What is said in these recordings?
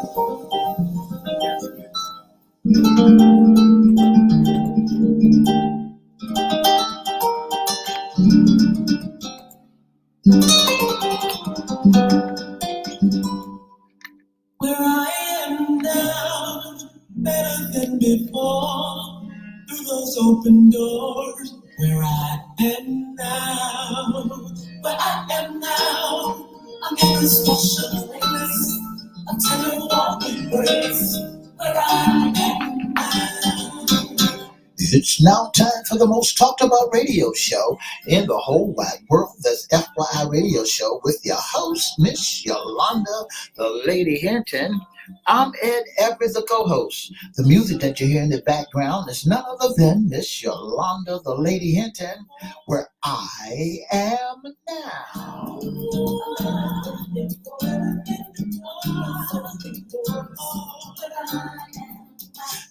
Where I am now, better than before, through those open doors. Where I am now, where I am now, I'm in a special place, a tender warm embrace. Where I am now. It's now time for the most talked about radio show in the whole wide world. That's FYI Radio Show with your host, Miss Yolanda, the Lady Hinton. I'm Ed Everett, the co-host. The music that you hear in the background is none other than Miss Yolanda, the Lady Hinton, where I am now.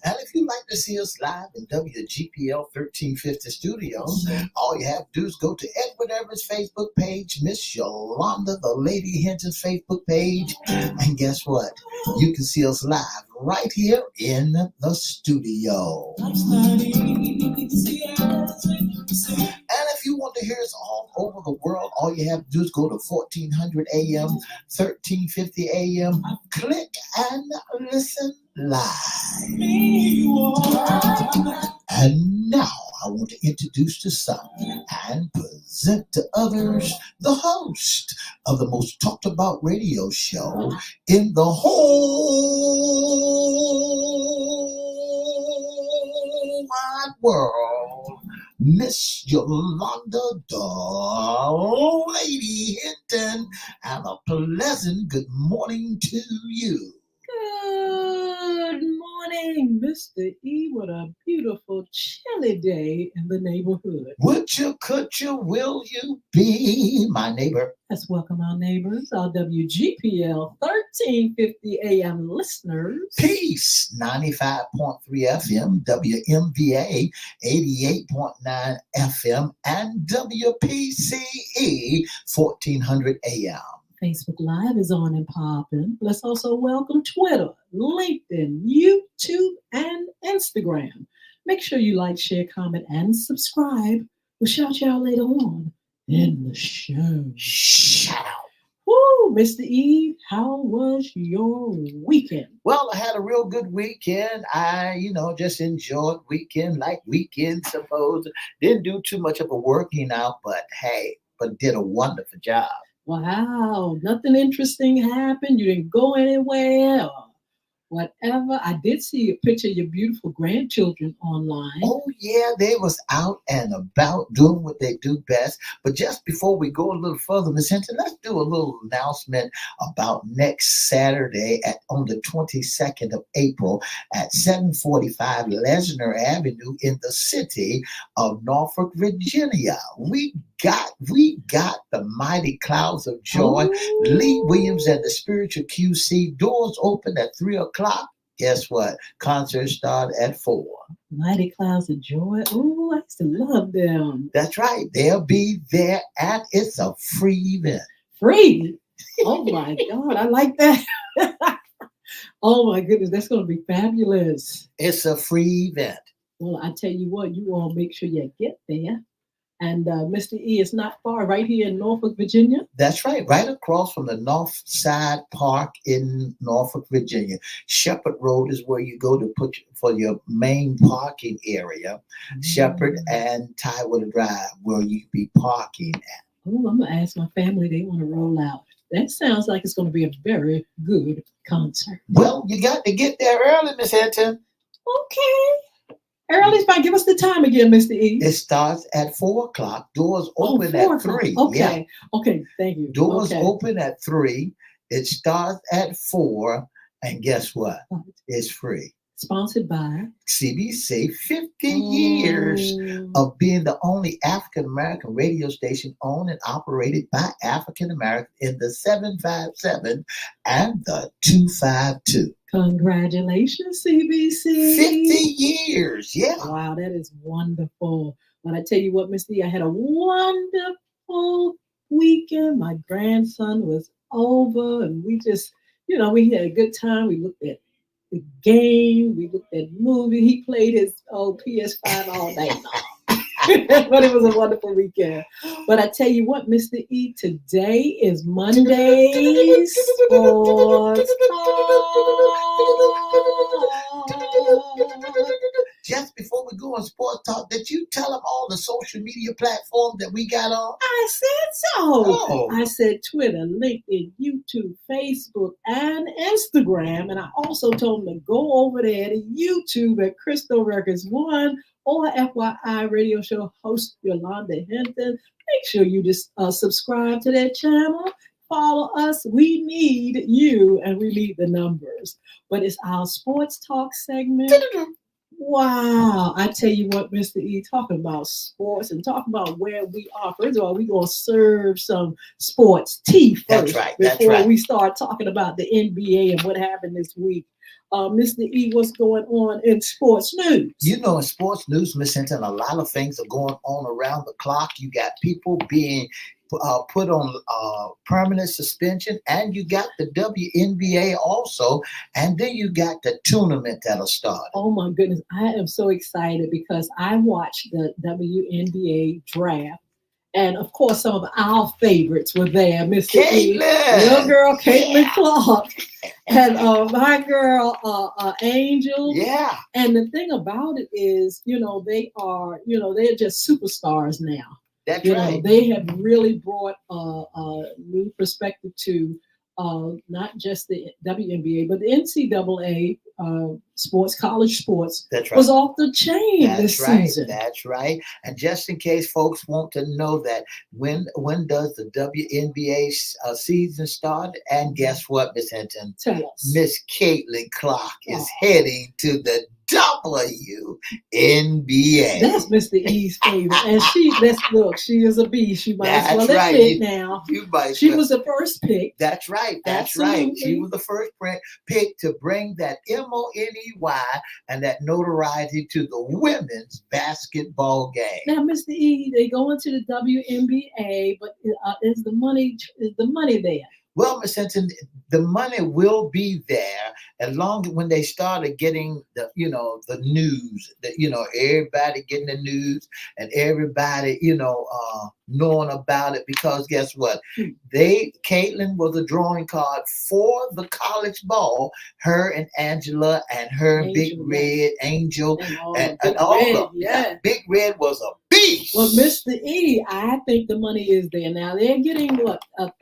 And if you'd like to see us live in WGPL 1350 Studios, all you have to do is go to Everettee Facebook page, Miss Yolanda, the Lady Hinton's Facebook page, and guess what? You can see us live right here in the studio. And if you want to hear us all over the world, all you have to do is go to 1400 AM, 1350 AM, click and listen live. And now I want to introduce to some and present to others the host of the most talked about radio show in the whole wide world, Miss Yolanda, the Lady Hinton, and a pleasant good morning to you. Good morning, Mr. E. What a beautiful, chilly day in the neighborhood. Would you, could you, will you be my neighbor? Let's welcome our neighbors, our WGPL 1350 AM listeners. Peace, 95.3 FM, WMVA 88.9 FM, and WPCE 1400 AM. Facebook Live is on and popping. Let's also welcome Twitter, LinkedIn, YouTube, and Instagram. Make sure you like, share, comment, and subscribe. We'll shout you out later on in the show. Shout out. Woo, Mr. E, how was your weekend? Well, I had a real good weekend. I, just enjoyed weekend like weekends supposed. Didn't do too much of a working out, but did a wonderful job. Wow, nothing interesting happened. You didn't go anywhere or whatever. I did see a picture of your beautiful grandchildren online. Oh, yeah, they was out and about doing what they do best. But just before we go a little further, Ms. Hinton, let's do a little announcement about next Saturday on the 22nd of April at 745 Lesnar Avenue in the city of Norfolk, Virginia. We got the Mighty Clouds of Joy, Lee Williams and the Spiritual QC. Doors open at 3 o'clock. Guess what? Concert start at 4. Mighty Clouds of Joy. Oh, I used to love them. That's right. They'll be there, and it's a free event. Free? Oh my God, I like that. Oh my goodness, that's going to be fabulous. It's a free event. Well, I tell you what, you all make sure you get there. And Mr. E, is not far, right here in Norfolk, Virginia. That's right, right across from the North Side Park in Norfolk, Virginia. Shepherd Road is where you go to put for your main parking area. Shepherd and Tidewater Drive, where you be parking at. Oh, I'm gonna ask my family. They want to roll out. That sounds like it's going to be a very good concert. Well, you got to get there early, Miss Hinton. Okay. Early, fine. Give us the time again, Mr. E. It starts at 4 o'clock. Doors open at 3. Okay. Yeah. Okay. Thank you. Doors open at 3. It starts at 4. And guess what? It's free. Sponsored by CBC. 50 years of being the only African-American radio station owned and operated by African-Americans in the 757 and the 252. Congratulations, CBC. 50 years, yeah. Wow, that is wonderful. But I tell you what, Miss E, I had a wonderful weekend. My grandson was over, and we just, We had a good time. We looked at the game. We looked at movie. He played his old PS5 all day long. But it was a wonderful weekend. But I tell you what, Mr. E, today is Monday Sports Talk. Just before we go on sports talk, did you tell them all the social media platforms that we got on? I said so. Oh. I said Twitter, LinkedIn, YouTube, Facebook, and Instagram. And I also told them to go over there to YouTube at Crystal Records One or FYI radio show host Yolanda Hinton. Make sure you just subscribe to that channel. Follow us. We need you, and we need the numbers. But it's our sports talk segment. Wow. I tell you what, Mr. E, talking about sports and talking about where we are. First of all, we're going to serve some sports tea first. That's right. Before we start talking about the NBA and what happened this week. Mr. E, what's going on in sports news? In sports news, Miss Hinton, a lot of things are going on around the clock. You got people being put on permanent suspension, and you got the WNBA also, and then you got the tournament that'll start. Oh my goodness, I am so excited because I watched the WNBA draft. And of course, some of our favorites were there, Mr. E, your girl Caitlin Clark, and my girl Angel. Yeah. And the thing about it is, they're just superstars now. That's right. They have really brought a new perspective to not just the WNBA, but the NCAA college sports. That's right. Was off the chain this season. That's right. And just in case folks want to know that, when does the WNBA season start? And guess what, Miss Hinton? Tell us. Miss Caitlin Clark is heading to the WNBA. That's Mr. E's favorite. And she is a beast. She might as well admit now. She was the first pick. That's right. That's Absolutely. Right. She was the first pick to bring that MONEY and that notoriety to the women's basketball game. Now, Mr. E, they go into the WNBA, but is the money there? Well, Miss Hinton, the money will be there as long as when they started getting the news, everybody getting the news and everybody, knowing about it, because guess what? Caitlin was a drawing card for the college ball, her and Angela and her and Big Red, Angel, and all of them. Yeah. Big Red was a beast. Well, Mr. E, I think the money is there now. They're getting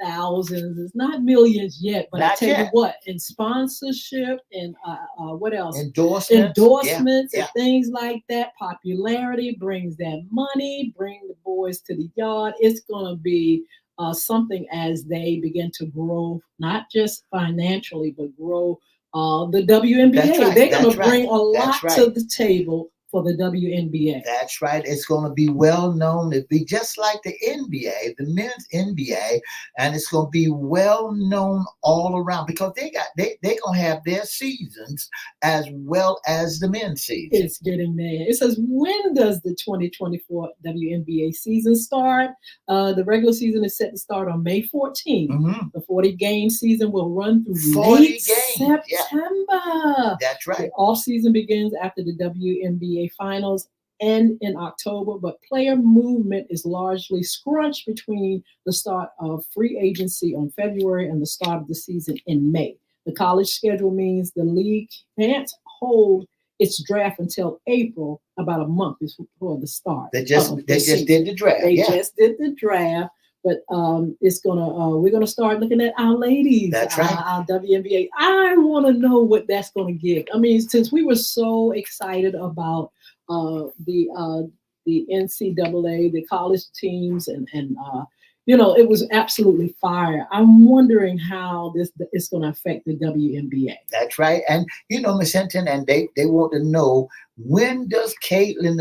thousands. It's not millions yet, but I tell you what, in sponsorship and what else? Endorsements and things like that. Popularity brings that money. Bring the boys to the yard. It's gonna be something as they begin to grow, not just financially, but grow the WNBA. Right. They're gonna bring a lot to the table for the WNBA. That's right. It's going to be well known. It'll be just like the NBA, the men's NBA, and it's going to be well known all around because they're going to have their seasons as well as the men's season. It's getting there. It says, when does the 2024 WNBA season start? The regular season is set to start on May 14th. Mm-hmm. The 40-game season will run through late September. Yeah. That's right. The off-season begins after the WNBA finals end in October, but player movement is largely scrunched between the start of free agency on February and the start of the season in May. The college schedule means the league can't hold its draft until April, about a month before the start. They just did the draft. They just did the draft. But we're gonna start looking at our ladies. That's right. Our WNBA. I want to know what that's gonna give. I mean, since we were so excited about the NCAA, the college teams, and it was absolutely fire. I'm wondering how this is going to affect the WNBA. That's right. And, Ms. Hinton, and they want to know, when does Caitlin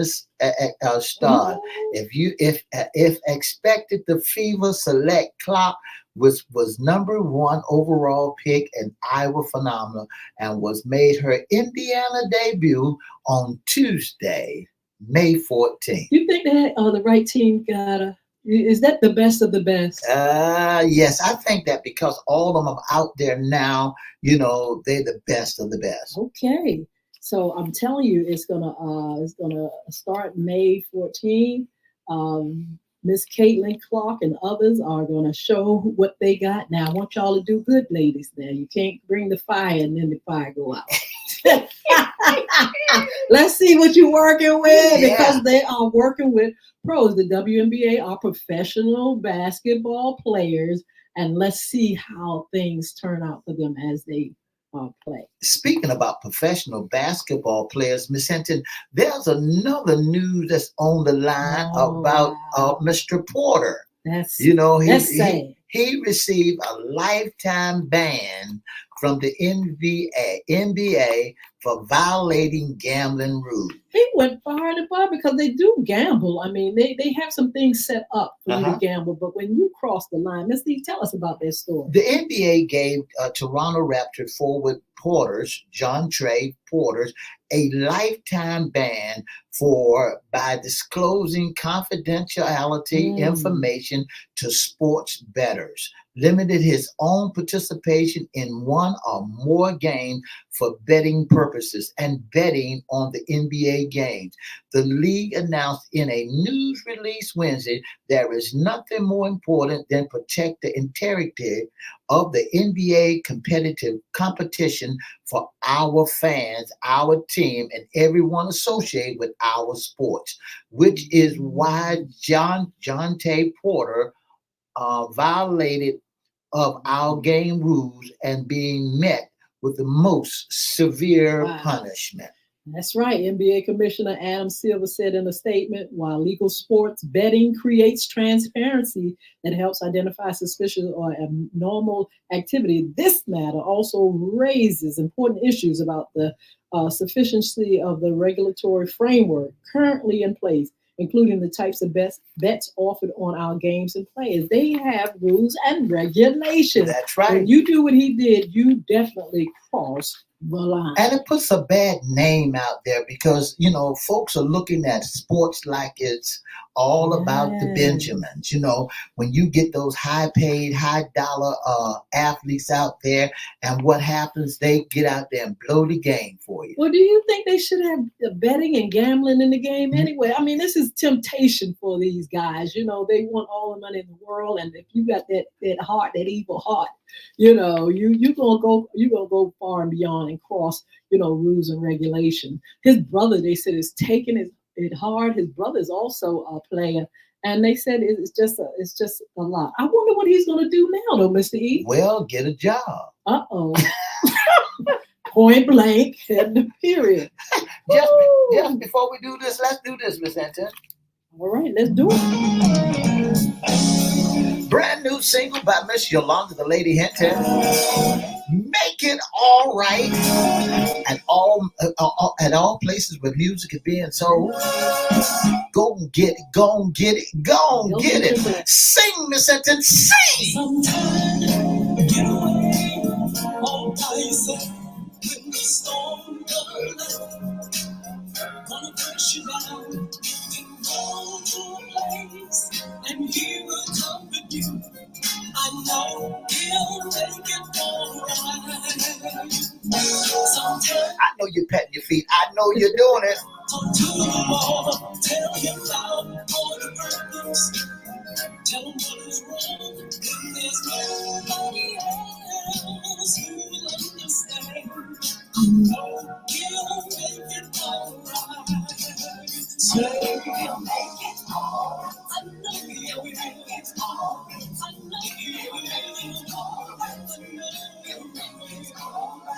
start? If expected, the Fever Select Clock was number 1 overall pick in Iowa Phenomenal and was made her Indiana debut on Tuesday, May 14th. You think that the right team got her? Is that the best of the best? Yes, I think that because all of them are out there now, they're the best of the best. Okay. So I'm telling you, it's gonna start May 14th. Miss Caitlin Clark and others are gonna show what they got. Now I want y'all to do good, ladies. Now you can't bring the fire and then the fire go out. Let's see what you're working with because they are working with pros. The WNBA are professional basketball players, and let's see how things turn out for them as they play. Speaking about professional basketball players, Miss Hinton, there's another news that's on the line about Wow. Mr. Porter. That's That's sad. he received a lifetime ban from the NBA for violating gambling rules. He went far and far because they do gamble. I mean, they have some things set up for you to gamble, but when you cross the line, Miss Lee, tell us about their story. The NBA gave Toronto Raptors forward Porters, John Trey Porters, a lifetime ban by disclosing confidentiality information to sports bettors, limited his own participation in one or more games for betting purposes and betting on the NBA games. The league announced in a news release Wednesday there is nothing more important than protect the integrity of the NBA competitive competition for our fans, our team, and everyone associated with our sports, which is why John Tay Porter violated of our game rules and being met with the most severe punishment. That's right. NBA Commissioner Adam Silver said in a statement, while legal sports betting creates transparency that helps identify suspicious or abnormal activity, this matter also raises important issues about the sufficiency of the regulatory framework currently in place, including the types of bets offered on our games and players. They have rules and regulations. That's right. When you do what he did, you definitely cross the line. And it puts a bad name out there because, folks are looking at sports like it's all about the Benjamins. When you get those high paid, high dollar athletes out there, and what happens, they get out there and blow the game for you. Well, do you think they should have betting and gambling in the game anyway? I mean, this is temptation for these guys. They want all the money in the world, and if you got that heart, that evil heart, you're gonna go far and beyond and cross, rules and regulation. His brother, they said, is taking it hard. His brother is also a player, and they said it's just a lot. I wonder what he's gonna do now, though, Mr. E. Well, get a job. Point blank, and period. just before we do this, let's do this, Miss Hinton. All right, let's do it. Brand new single by Miss Yolanda, the Lady Hinton. Make it all right at all places where music is being sold. Go and get it, go and get it, go and get it. Sing, Miss Hinton, sing. Sometimes get away all by yourself when the storm comes. Gonna push you down, then go to a place, and he will comfort you. I know he'll make it alright. Sometimes I know you're patting your feet. I know you're doing it. talk to the Lord, tell him about all the burdens. Tell him what is wrong, when there's nobody else who will understand. I know he'll make it alright. So he'll make it alright. I know he'll make it alright. I know he'll make it alright. I know he'll make it alright.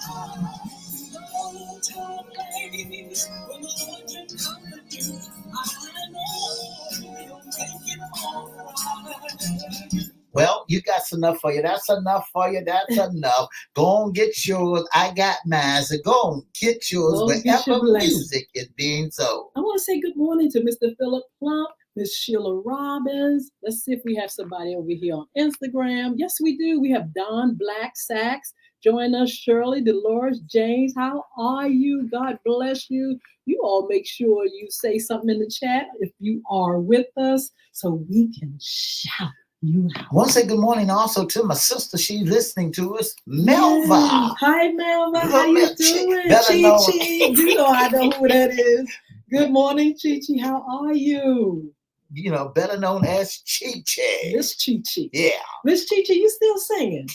No time, ladies, when the Lord can comfort you. I know he'll make it alright. Well, you got enough for you. That's enough for you. That's enough. Go and get yours. I got mine. So go and get yours wherever music is being sold. I want to say good morning to Mr. Philip Plump, Miss Sheila Robbins. Let's see if we have somebody over here on Instagram. Yes, we do. We have Don Black Sacks, Join us, Shirley, Dolores, James. How are you? God bless you. You all make sure you say something in the chat if you are with us so we can shout you out. I want to say good morning also to my sister. She's listening to us, Melva. Yeah. Hi, Melva. How you doing? Chi-Chi. You know I know who that is. Good morning, Chi-Chi. How are you? You know, better known as Chi-Chi. Miss Chi-Chi. Yeah. Miss Chi-Chi, you still singing?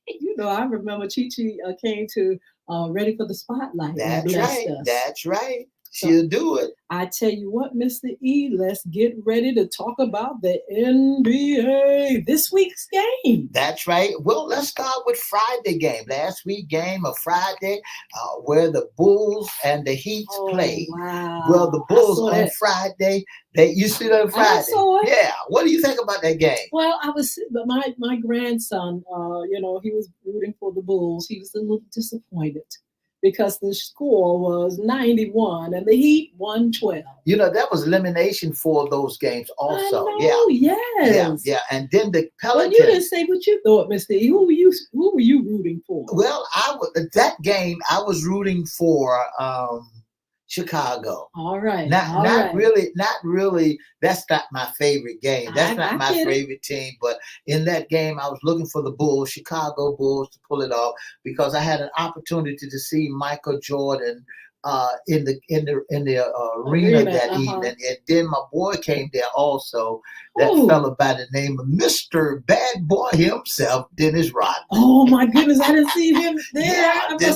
You know, I remember Chi-Chi came to Ready for the Spotlight. That's right. Us. That's right. She'll do it. I tell you what, Mr. E, let's get ready to talk about the NBA, this week's game. That's right. Well, let's start with Friday game. Last week game of Friday, where the Bulls and the Heat played. Wow. Well, the Bulls on Friday, you see that on Friday? I saw it. Yeah. What do you think about that game? Well, but my grandson, you know, he was rooting for the Bulls. He was a little disappointed because the score was 91 and the Heat 112. You know, that was elimination for those games also. I know, yes. Yeah. And then the Pelicans. Well, you didn't say what you thought, Mr. E. Who were you rooting for? Well, that game I was rooting for Chicago. All right. Not really. That's not my favorite game. That's not my favorite team. But in that game, I was looking for the Bulls, Chicago Bulls, to pull it off because I had an opportunity to see Michael Jordan in the arena that evening, and then my boy came there also. That fella by the name of Mr. Bad Boy himself, Dennis Rodman. Oh my goodness, I didn't see him there. Yeah,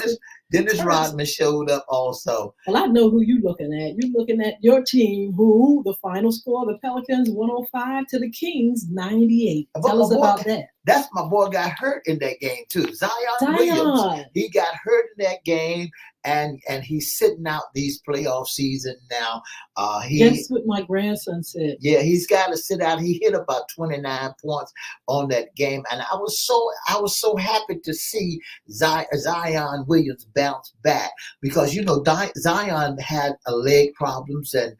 Dennis Rodman showed up also. Well, I know who you're looking at. You're looking at your team, who the final score, the Pelicans 105 to the Kings 98. Tell us about that. That's my boy got hurt in that game too. Zion Williams. He got hurt in that game, and he's sitting out these playoff season now. That's what my grandson said. Yeah, he's got to sit out. He hit about 29 points on that game, and I was so happy to see Zion Williams bounce back because you know Zion had a leg problems and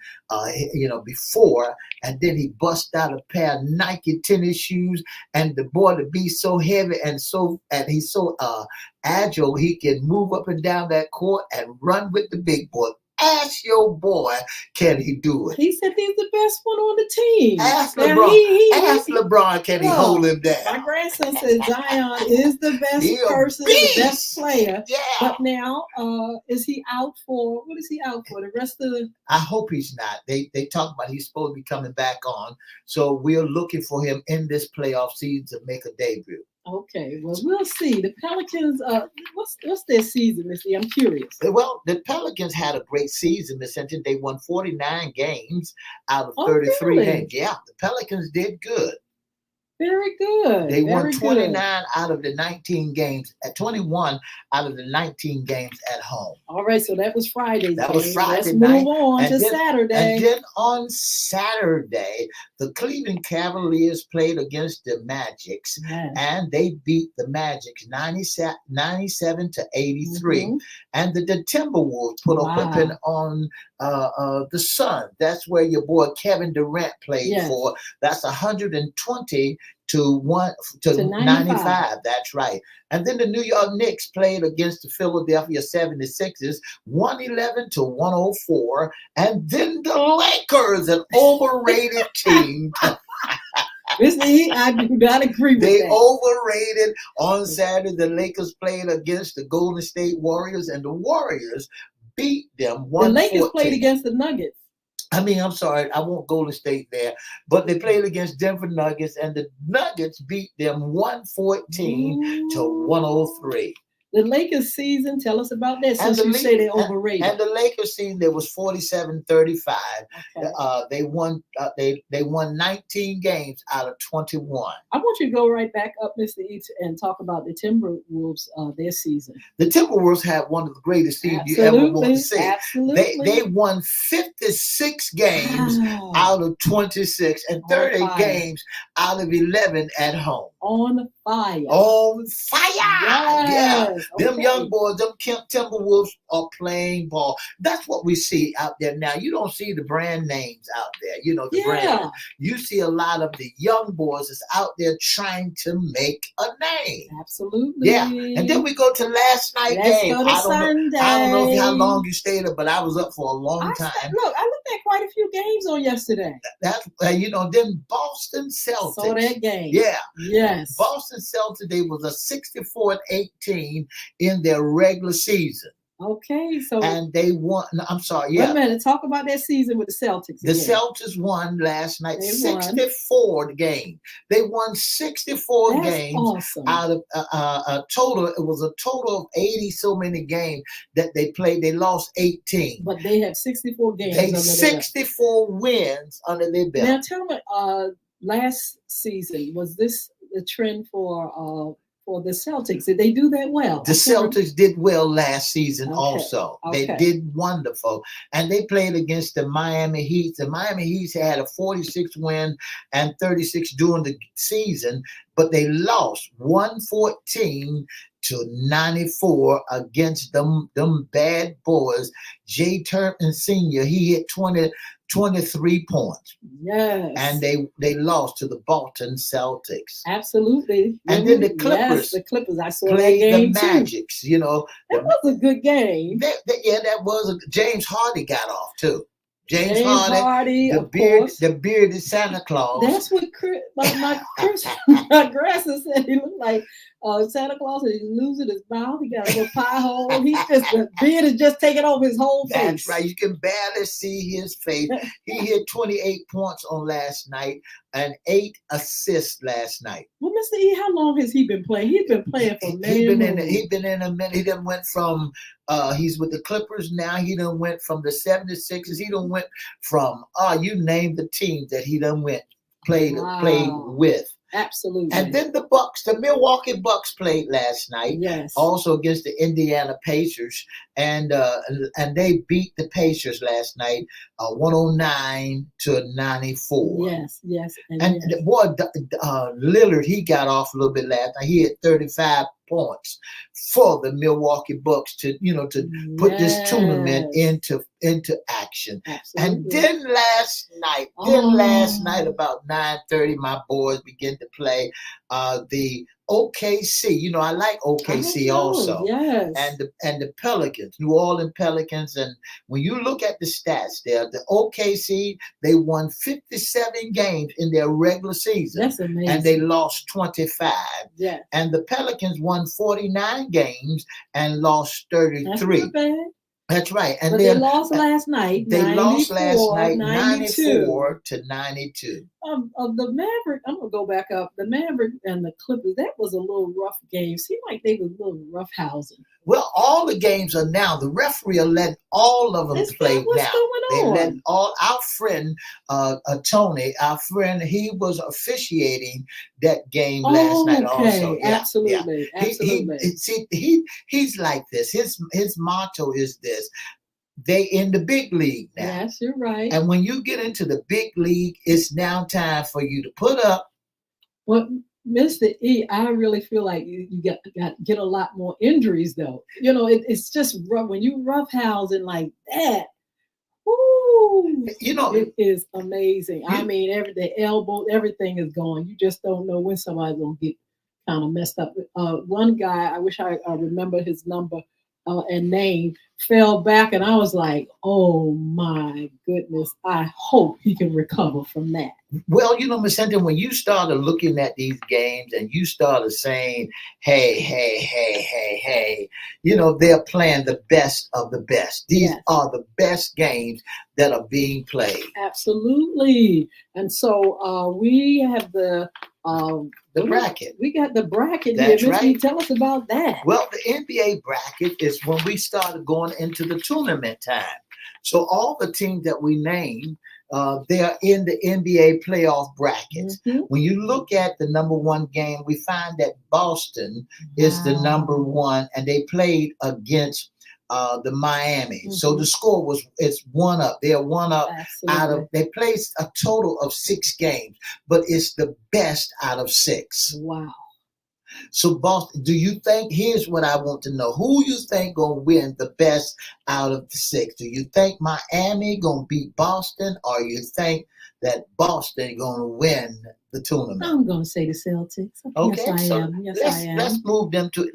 before, and then he bust out a pair of Nike tennis shoes, and the boy to be so heavy and he's so agile, he can move up and down that court and run with the big boy. Ask your boy, can he do it? He said he's the best one on the team. Ask LeBron. LeBron, can he hold him down? My grandson said Zion is the best person, the best player. Yeah. But now, is he out for? What is he out for? The rest of the? I hope he's not. They talk about he's supposed to be coming back on, so we're looking for him in this playoff season to make a debut. Okay, well, we'll see. The Pelicans, what's their season, Missy? I'm curious. Well, the Pelicans had a great season, Miss Hinton. They won 49 games out of 33 games. Yeah, the Pelicans did good. Very good. They won 29 out of the 19 games, 21 out of the 19 games at home. All right, so that was Friday. That was Friday night. Let's move on to Saturday. And then on Saturday, the Cleveland Cavaliers played against the Magics, and they beat the Magics 97 to 83. Mm-hmm. And the Timberwolves put a whipping on the Sun. That's where your boy Kevin Durant played for. That's 120 to 95. That's right. And then the New York Knicks played against the Philadelphia 76ers, 111 to 104. And then the Lakers, an overrated team. I do not agree with that. They overrated on Saturday. The Lakers played against the Golden State Warriors, and the Warriors beat them 114. The Lakers played against the Nuggets. I'm sorry, I won't Golden State there, but they played against Denver Nuggets, and the Nuggets beat them 114 to 103. The Lakers season, tell us about that since you say they're overrated. And the Lakers season, there was 47-35. Okay. They won 19 games out of 21. I want you to go right back up, Mr. E, and talk about the Timberwolves, their season. The Timberwolves had one of the greatest seasons you ever want to see. Absolutely. They won 56 games out of 26 and 30 games out of 11 at home. on fire. On fire. Yeah. Yes. Them Okay. young boys, them Kemp Timberwolves are playing ball. That's what we see out there now. You don't see the brand names out there. You know, the brand. Yeah. You see a lot of the young boys that's out there trying to make a name. Absolutely. Yeah. And then we go to last night Let's game. go to I don't Sunday. know how long you stayed up, but I was up for a long time. Look, I looked at quite a few games on yesterday. That's then Boston Celtics. Saw that game. Yeah. Yes. Boston Celtics, they was a 64-18 in their regular season. Okay, so and they won. No, I'm sorry. Yeah. Wait a minute. Talk about that season with the Celtics. The again. Celtics won last night, They 64 the game. They won 64 That's games awesome. out of a total. It was a total of 80 so many games that they played. They lost 18. But they have 64 games. They under 64 wins under their belt. Now tell me, last season was this the trend for the Celtics? Did they do that well? The Celtics did well last season. Okay. Also. Okay. They did wonderful. And they played against the Miami Heat. The Miami Heat had a 46 win and 36 during the season, but they lost 114 to 94 against them bad boys. Jay Turpin Sr., he hit 23 points. Yes. And they lost to the Boston Celtics. Absolutely. And then the Clippers. Yes, the Clippers. I saw played that game the Magics, too. That was a good game. That was James Hardy got off too. James Hardy, the bearded Santa Claus. That's what my grandson said. He looked like Santa Claus, and he's losing his mouth. He got a little pie hole. The beard is just taking over his whole face. That's right. You can barely see his face. He hit 28 points on last night and 8 assists last night. Well, Mr. E, how long has he been playing? He's been playing for many years. He's been in a minute. He done went from he's with the Clippers now. He done went from the 76ers. He done went from you name the team that he done played with. Absolutely. And then the Milwaukee Bucks played last night. Yes. Also against the Indiana Pacers, and they beat the Pacers last night, 109 to 94. Yes. And the boy Lillard, he got off a little bit last night. He had 35 points for the Milwaukee Bucks to put this tournament into action. Absolutely. And then last night about 9:30, my boys began to play the OKC. I like OKC also. Yes. And the Pelicans, New Orleans Pelicans. And when you look at the stats there, the OKC, they won 57 games in their regular season. That's amazing. And they lost 25. Yeah. And the Pelicans won 49 games and lost 33. That's not bad. That's right. And but they lost last night. They lost last night 92. 94 to 92. Of the Maverick, I'm going to go back up. The Maverick and the Clippers, that was a little rough game. Seemed like they was a little roughhousing. Well, all the games are now. The referee let all of them play what's now. Going on? They let all our friend Tony, our friend, he was officiating that game last night also. Yeah, absolutely. Yeah. Absolutely. He's like this. His motto is this. They in the big league now. Yes, you're right. And when you get into the big league, it's now time for you to put up. Well, Mr. E, I really feel like you get a lot more injuries though. It's just rough when you roughhousing like that. Woo, it is amazing. I mean, the elbow, everything is gone. You just don't know when somebody's gonna get kind of messed up. One guy, I wish I remember his number and name, fell back, and I was like, oh my goodness, I hope he can recover from that. Well, Ms. Hinton, when you started looking at these games and you started saying, hey, they're playing the best of the best. These are the best games that are being played. Absolutely. And so we have the bracket. We got the bracket. That's here. right. Tell us about that. Well, the NBA bracket is when we started going into the tournament time. So all the teams that we named, they are in the NBA playoff brackets. Mm-hmm. When you look at the number one game, we find that Boston is the number one, and they played against the Miami. Mm-hmm. So the score it's 1-up. They're 1-up out of. They played a total of 6 games, but it's the best out of 6. Wow. So Boston, do you think? Here's what I want to know: who you think gonna win the best out of the 6? Do you think Miami gonna beat Boston, or you think that Boston gonna win the tournament? I'm gonna say the Celtics. Okay, yes, I so am. Yes, I am.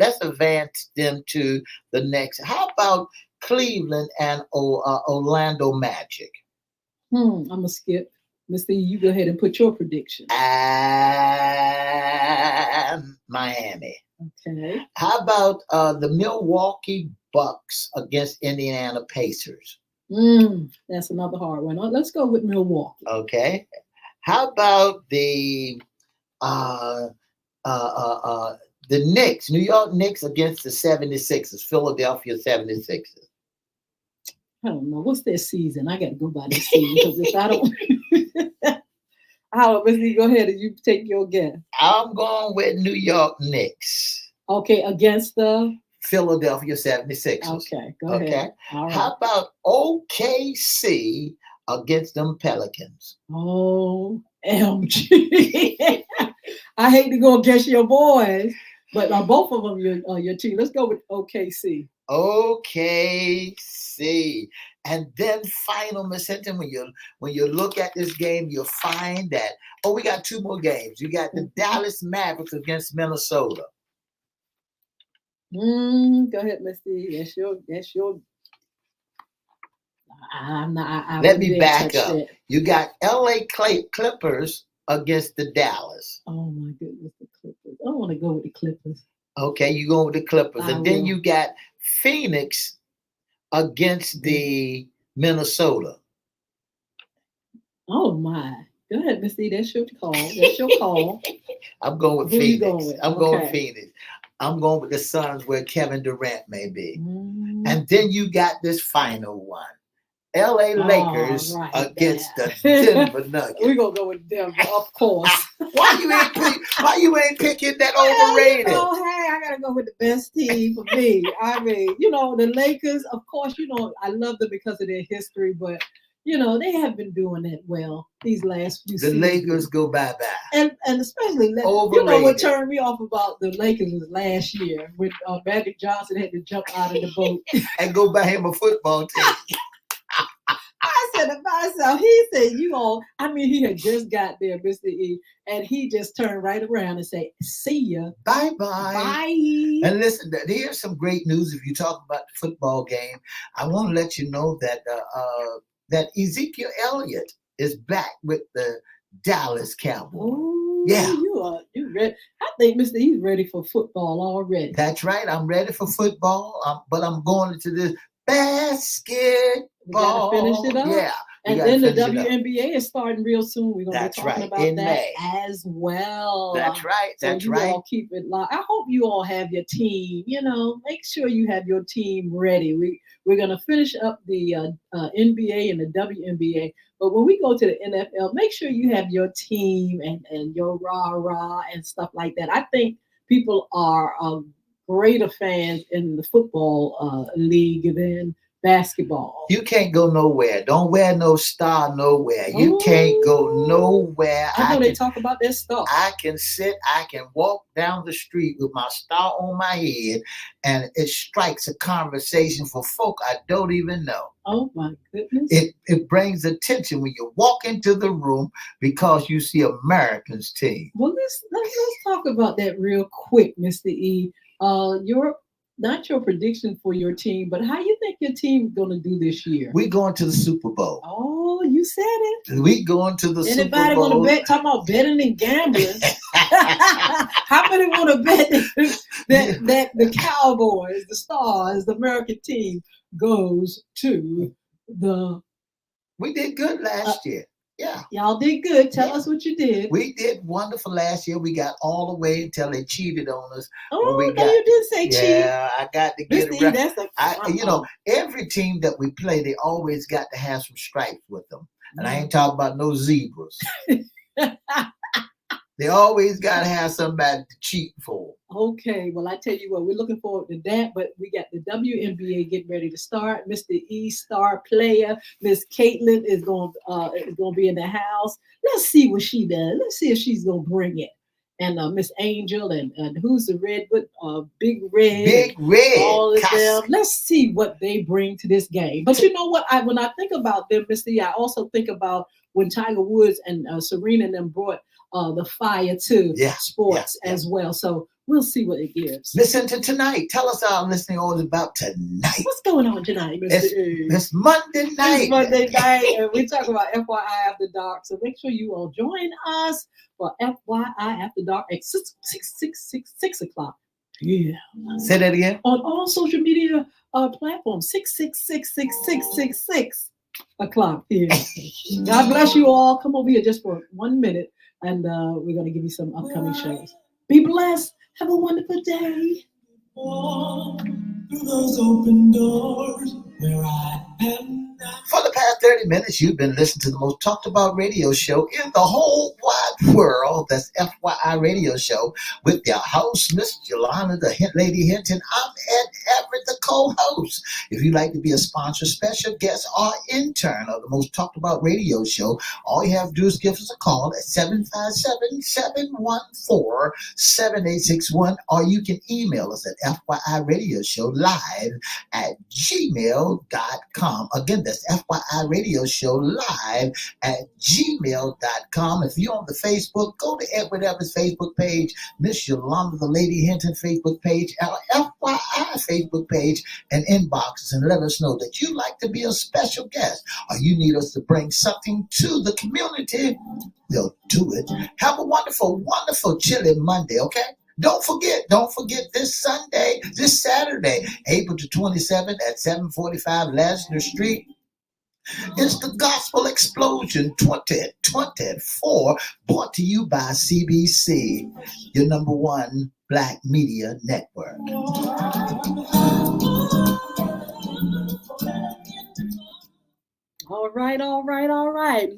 let's advance them to the next. How about Cleveland and Orlando Magic? I'm gonna skip. Mr. E, you go ahead and put your prediction. And Miami. Okay. How about the Milwaukee Bucks against Indiana Pacers? That's another hard one. Let's go with Milwaukee. Okay. How about the Knicks, New York Knicks against the 76ers, Philadelphia 76ers? I don't know. What's their season? I got to go by their season because if I don't, Mr. E, go ahead and you take your guess. I'm going with New York Knicks. Okay, against the Philadelphia 76ers. Okay, go ahead. All right. How about OKC against them Pelicans? OMG. I hate to go against your boys, but both of them your team. Let's go with OKC. OKC. And then final, Miss Hinton, when you look at this game, you'll find that, we got 2 more games. You got the Dallas Mavericks against Minnesota. Go ahead, Misty. That's your. Let me back up. You got LA Clippers against the Dallas. Oh my goodness, the Clippers. I want to go with the Clippers. Okay, you go with the Clippers. And then you got Phoenix against the Minnesota. Oh my. Go ahead, Misty. That's your call. I'm going with Phoenix. I'm going with Phoenix. I'm going with the Suns where Kevin Durant may be. And then you got this final one. LA Lakers against the Denver Nuggets. We're going to go with Denver, of course. Why you ain't picking that overrated? Hey, I got to go with the best team for me. I mean, the Lakers, of course, I love them because of their history, but they have been doing it well these last few seasons. The Lakers go bye-bye. And especially, what turned me off about the Lakers was last year when Magic Johnson had to jump out of the boat. And go buy him a football team. I said to myself, he said, he had just got there, Mr. E, and he just turned right around and said, see ya. Bye-bye. Bye. And listen, here's some great news. If you talk about the football game, I want to let you know that that Ezekiel Elliott is back with the Dallas Cowboys. Ooh, yeah. You ready? I think Mr. E's ready for football already. That's right. I'm ready for football, but I'm going into this basketball. We got to finish it up. Yeah. And then the WNBA is starting real soon. We're going to be talking about that May. as well. That's right. That's so you all keep it locked. I hope you all have your team. Make sure you have your team ready. We're going to finish up the NBA and the WNBA. But when we go to the NFL, make sure you have your team and your rah-rah and stuff like that. I think people are greater fans in the football league than basketball. You can't go nowhere. Don't wear no star nowhere. You can't go nowhere. I know they talk about their stuff. I can walk down the street with my star on my head, and it strikes a conversation for folk I don't even know. Oh my goodness. It brings attention when you walk into the room because you see Americans team. Well, let's talk about that real quick, Mr. E. Not your prediction for your team, but how you think your team is going to do this year? We're going to the Super Bowl. Oh, you said it. We going to the Super Bowl. Anybody going to bet? Talking about betting and gambling. How many want to bet that the Cowboys, the Stars, the American team goes to the? We did good last year. Yeah. Y'all did good. Tell us what you did. We did wonderful last year. We got all the way until they cheated on us. Oh, you did say cheat. Yeah, I got to get it right. Every team that we play, they always got to have some stripes with them. And I ain't talking about no zebras. They always gotta have somebody to cheat for. Okay, well, I tell you what, we're looking forward to that. But we got the WNBA getting ready to start. Mr. E star player, Miss Caitlin is going to be in the house. Let's see what she does. Let's see if she's going to bring it. And Miss Angel and who's the Redwood, Big Red, Big Red, all of them. Let's see what they bring to this game. But you know what? When I think about them, Mr. E, I also think about when Tiger Woods and Serena and them brought the fire to sports as well. So we'll see what it gives. Listen to tonight. Tell us our listening all about tonight. What's going on tonight, Mr. It's Monday night. It's Monday night, and we're talking about FYI After Dark. So make sure you all join us for FYI After Dark at 6 o'clock. Yeah. Say that again. On all social media platforms, 6 o'clock here. God bless you all. Come over here just for 1 minute, and we're going to give you some upcoming shows. Be blessed. Have a wonderful day. Through those open doors where I am now. For the past 30 minutes, you've been listening to the most talked about radio show in the whole wide world. That's FYI Radio Show with your host, Miss Yolanda, the Lady Hinton. I'm Ed Everett, the co-host. If you'd like to be a sponsor, special guest, or intern of the most talked about radio show, all you have to do is give us a call at 757-714-7861, or you can email us at FYIRadioshow@gmail.com. Again, that's FYIRadioshow@gmail.com. If you're on the Facebook, go to Everettee Facebook page, Miss Yolanda, the Lady Hinton Facebook page, our FYI Facebook page, and inboxes, and let us know that you'd like to be a special guest or you need us to bring something to the community. We'll do it. Have a wonderful, wonderful, chilly Monday, okay? Don't forget this Saturday, April the 27th at 745 Lasner Street. It's the Gospel Explosion 2024, brought to you by CBC, your number one Black media network. All right.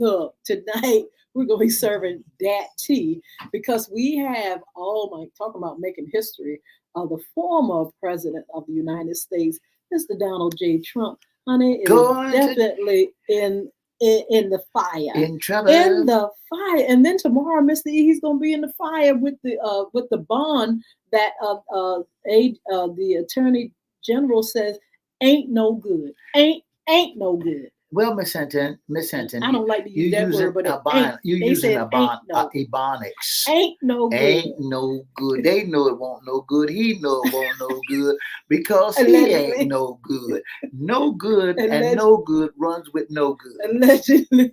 Look, tonight we're going to be serving that tea because we have, talking about making history, the former president of the United States, Mr. Donald J. Trump, honey, is definitely in the fire. In trouble. In the fire. And then tomorrow, Mr. E, he's going to be in the fire with the bond that the Attorney General says ain't no good. Ain't no good. Well, Miss Hinton, I don't like to use that word, but you're using ebonics. Ain't no good. Ain't no good. They know it won't no good. He know it won't no good because he ain't no good. No good and no good runs with no good. Allegedly.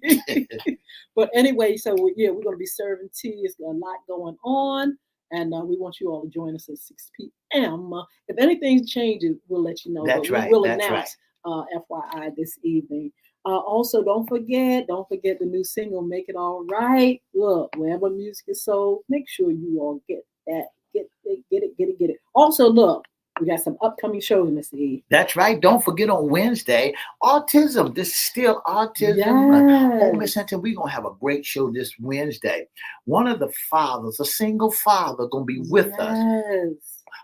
But anyway, so we're going to be serving tea. It's a lot going on. And we want you all to join us at 6 p.m. If anything changes, we'll let you know. That's right. We'll announce FYI this evening. Also, don't forget the new single, Make It All Right. Look, wherever music is sold, make sure you all get that. Get it. Also, look, we got some upcoming shows, Mr. E. That's right. Don't forget on Wednesday, autism. This is still autism. Yes. Oh, Miss Hinton, we're going to have a great show this Wednesday. One of the fathers, a single father, going to be with us.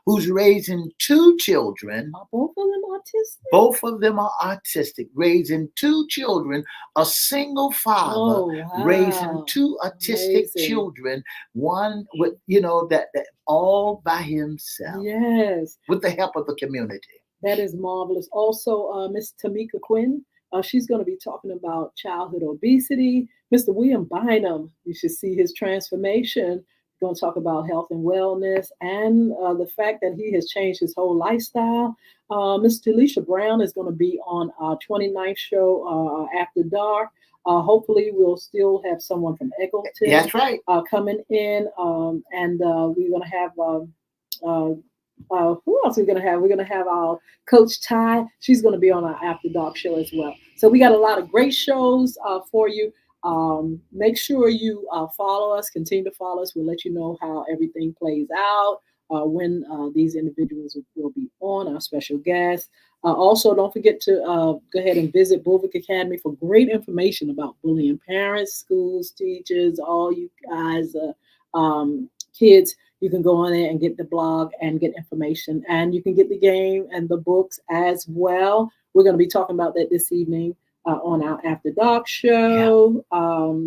Who's raising two children. Are both of them autistic? Both of them are autistic, raising two children, a single father raising two autistic children, one with, that all by himself. Yes. With the help of the community. That is marvelous. Also, Miss Tamika Quinn, she's going to be talking about childhood obesity. Mr. William Bynum, you should see his transformation. Going to talk about health and wellness and the fact that he has changed his whole lifestyle. Miss Delisha Brown is going to be on our 29th show After Dark. Hopefully, we'll still have someone from Eggleton. That's right. Coming in. And we're going to have, who else are we going to have? We're going to have our Coach Ty. She's going to be on our After Dark show as well. So we got a lot of great shows for you. Make sure you follow us, continue to follow us. We'll let you know how everything plays out, when these individuals will be on, our special guests. Also, don't forget to go ahead and visit Bulwark Academy for great information about bullying parents, schools, teachers, all you guys. kids, you can go on there and get the blog and get information, and you can get the game and the books as well. We're going to be talking about that this evening on our After Dark Yeah. show,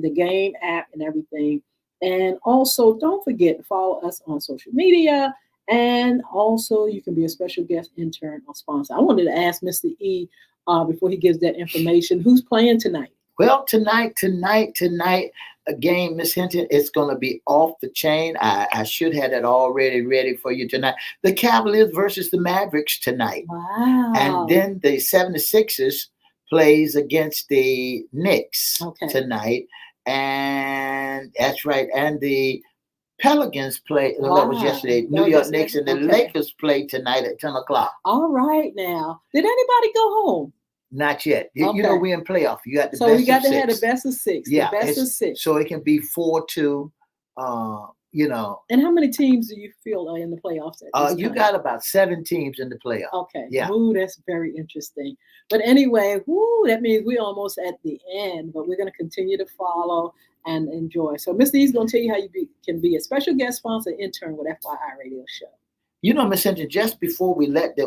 the game app, and everything. And also, don't forget to follow us on social media. And also, you can be a special guest, intern, or sponsor. I wanted to ask Mr. E before he gives that information, who's playing tonight? Well, tonight, again, Miss Hinton, it's going to be off the chain. I should have that already ready for you tonight. The Cavaliers versus the Mavericks tonight. And Wow. then the 76ers plays against the Knicks Okay. tonight. And that's right. And the Pelicans play, no, that was Wow. yesterday. New That was York yesterday? Knicks and the Okay. Lakers play tonight at 10 o'clock. All right now. Did anybody go home? Not yet. You know, Okay. we're in playoff. You got the So best we got of to have the six. best of six. Yeah, The best of six. so it can be 4-2. You know, And how many teams do you feel are in the playoffs at this you time? got about 7 teams in the playoff. Okay. Yeah. Ooh, that's very interesting. But anyway, whoo, that means we're almost at the end, but we're going to continue to follow and enjoy. So Mr. E's going to tell you how you can be a special guest sponsor intern with FYI Radio Show. You know, Miss Hinton, just before we let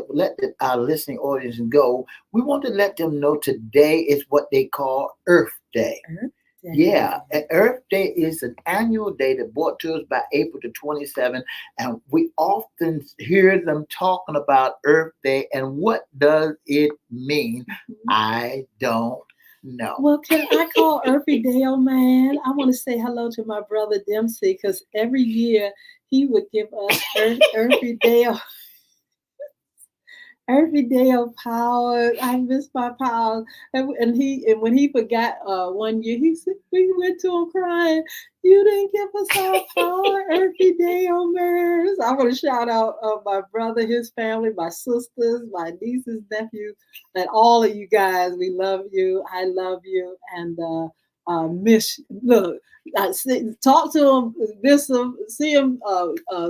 our listening audience go, we want to let them know today is what they call Earth Day. Earth Day. Yeah, Earth Day is an annual day that brought to us by April the 27th, and we often hear them talking about Earth Day, and what does it mean? I don't know. Well, can I call Earthy Dale, man? I want to say hello to my brother Dempsey because every year he would give us Earthy Dale. Every day of power, I miss my power. And when he forgot 1 year, he said we went to him crying. You didn't give us our power every day, oh man. So I want to shout out my brother, his family, my sisters, my nieces, nephews, and all of you guys. We love you. I love you, and miss. Look, talk to him, miss him, see him.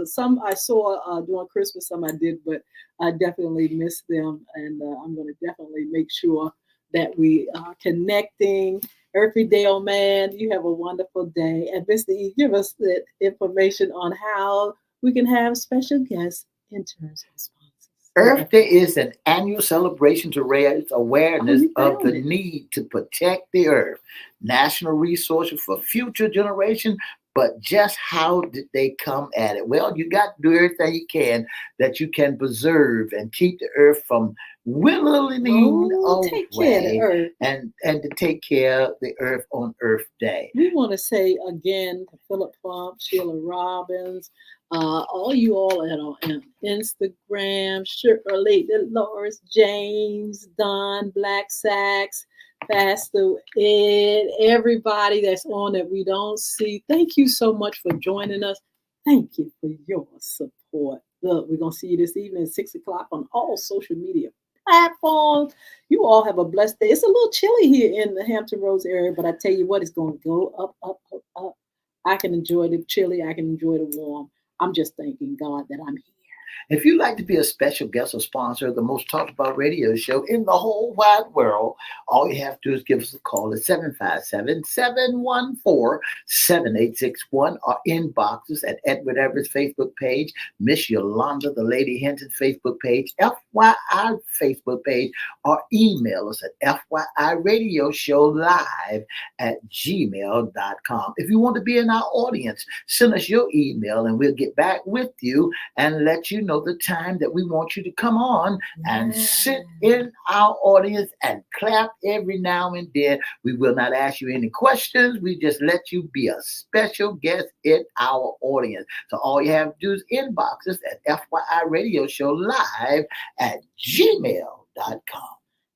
Some I saw during Christmas, some I did, but I definitely miss them, and I'm going to definitely make sure that we are connecting. Every day, oh man, you have a wonderful day. And Mr. E, give us the information on how we can have special guests, interns, and sponsors. Earth Day is an annual celebration to raise awareness you of found the it. need to protect the earth, national resources for future generations. But just how did they come at it? Well, you got to do everything you can that you can preserve and keep the earth from winnowing Take care of the away, earth. and to take care of the earth on Earth Day. We want to say again to Philip Plump, Sheila Robbins, all you all on Instagram, Shirley, Dolores James, Don Black Sacks, Pastor Ed, everybody that's on that we don't see. Thank you so much for joining us. Thank you for your support. Look, we're going to see you this evening at 6 o'clock on all social media platforms. You all have a blessed day. It's a little chilly here in the Hampton Roads area, but I tell you what, it's going to go up, up, up, up. I can enjoy the chilly. I can enjoy the warm. I'm just thanking God that I'm here. If you'd like to be a special guest or sponsor of the most talked about radio show in the whole wide world, all you have to do is give us a call at 757-714-7861 or inboxes at Edward Everett's Facebook page, Miss Yolanda, the Lady Hinton Facebook page, FYI Facebook page, or email us at FYIRadiosHowLive@gmail.com. If you want to be in our audience, send us your email and we'll get back with you and let you know the time that we want you to come on and sit in our audience and clap every now and then. We will not ask you any questions. We just let you be a special guest in our audience. So all you have to do is inbox us at FYIRadiosHowLive@gmail.com.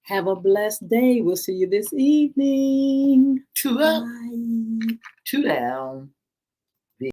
Have a blessed day. We'll see you this evening. Two up, Bye. two down.